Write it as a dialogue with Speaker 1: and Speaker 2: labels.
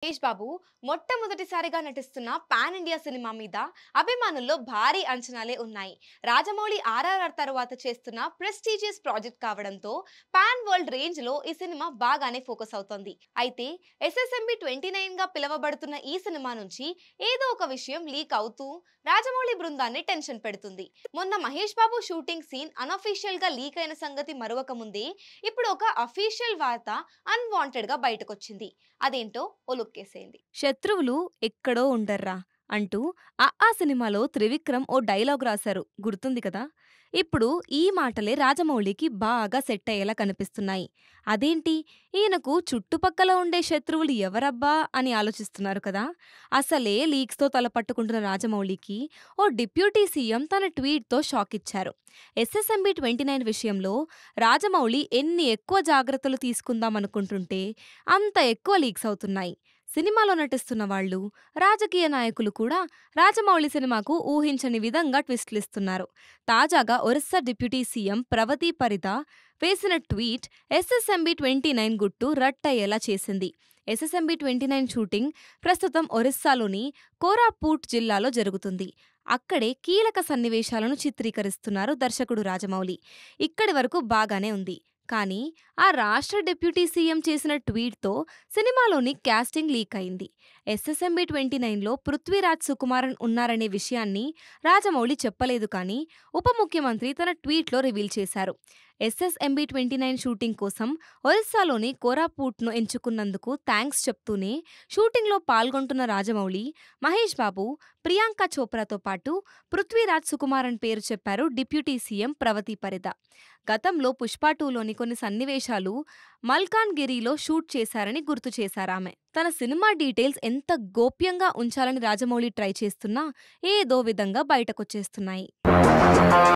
Speaker 1: మహేష్ బాబు మొట్టమొదటిసారిగా నటిస్తున్న pan India cinema మీద అభిమానుల్లో భారీ అంచనాలే ఉన్నాయి. రాజమౌళి ఆర్ఆర్ఆర్ తర్వాత చేస్తున్న ప్రెస్టీజియస్ ప్రాజెక్ట్ కావడంతో పాన్ వరల్డ్ రేంజ్ లో ఈ సినిమా బాగానే ఫోకస్ అవుతోంది. అయితే ఎస్ఎస్ఎంబి 29 గా పిలువబడుతున్న ఈ సినిమా నుంచి ఏదో ఒక విషయం లీక్ అవుతూ రాజమౌళి బృందాన్ని టెన్షన్ పెడుతుంది. మొన్న Mahesh Babu shooting scene unofficial గా లీక్ అయిన సంగతి మరొక ముందే ఇప్పుడు ఒక అఫీషియల్ వార్త అన్వాంటెడ్ గా బయటకొచ్చింది. అదేంటో ఓ లుక్కేసేయండి.
Speaker 2: శత్రువులు ఎక్కడో ఉండర్రా అంటూ ఆ సినిమాలో త్రివిక్రమ్ ఓ డైలాగ్ రాశారు గుర్తుంది కదా. ఇప్పుడు ఈ మాటలే రాజమౌళికి బాగా సెట్ అయ్యేలా కనిపిస్తున్నాయి. అదేంటి, ఈయనకు చుట్టుపక్కల ఉండే శత్రువులు ఎవరబ్బా అని ఆలోచిస్తున్నారు కదా. అసలే లీక్స్తో తలపట్టుకుంటున్న రాజమౌళికి ఓ డిప్యూటీ సీఎం తన ట్వీట్తో షాక్ ఇచ్చారు. ఎస్ఎస్ఎంబి 29 విషయంలో రాజమౌళి ఎన్ని ఎక్కువ జాగ్రత్తలు తీసుకుందామనుకుంటుంటే అంత ఎక్కువ లీక్స్ అవుతున్నాయి. సినిమాలో నటిస్తున్న వాళ్ళు, రాజకీయ నాయకులు కూడా రాజమౌళి సినిమాకు ఊహించని విధంగా ట్విస్టులిస్తున్నారు. తాజాగా ఒరిస్సా డిప్యూటీ సీఎం ప్రవతి పరిద వేసిన ట్వీట్ ఎస్ఎస్ఎంబి 29 గుట్టు రట్టయ్యేలా చేసింది. ఎస్ఎస్ఎంబి 29 షూటింగ్ ప్రస్తుతం ఒరిస్సాలోని కోరాపూట్ జిల్లాలో జరుగుతుంది. అక్కడే కీలక సన్నివేశాలను చిత్రీకరిస్తున్నారు దర్శకుడు రాజమౌళి. ఇక్కడి వరకు బాగానే ఉంది. కానీ ఆ రాష్ట్ర డిప్యూటీ సీఎం చేసిన ట్వీట్తో సినిమాలోని క్యాస్టింగ్ లీక్ అయింది. ఎస్ఎస్ఎంబి 29లో పృథ్వీరాజ్ సుకుమారన్ ఉన్నారనే విషయాన్ని రాజమౌళి చెప్పలేదు, కానీ ఉప ముఖ్యమంత్రి తన ట్వీట్లో రివీల్ చేశారు. ఎస్ఎస్ఎంబి 29 షూటింగ్ కోసం ఒరిస్సాలోని కోరాపూట్ను ఎంచుకున్నందుకు థ్యాంక్స్ చెప్తూనే షూటింగ్లో పాల్గొంటున్న రాజమౌళి, మహేష్ బాబు, ప్రియాంక చోప్రాతో పాటు పృథ్వీరాజ్ సుకుమారన్ పేరు చెప్పారు డిప్యూటీ సీఎం ప్రవతి పరిద. గతంలో పుష్ప 2లోని కొన్ని సన్నివేశాలు మల్కాన్గిరిలో షూట్ చేశారని గుర్తు చేశారామె. తన సినిమా డీటెయిల్స్ ఎంత గోప్యంగా ఉంచాలని రాజమౌళి ట్రై చేస్తున్నా ఏదో విధంగా బయటకొచ్చేస్తున్నాయి.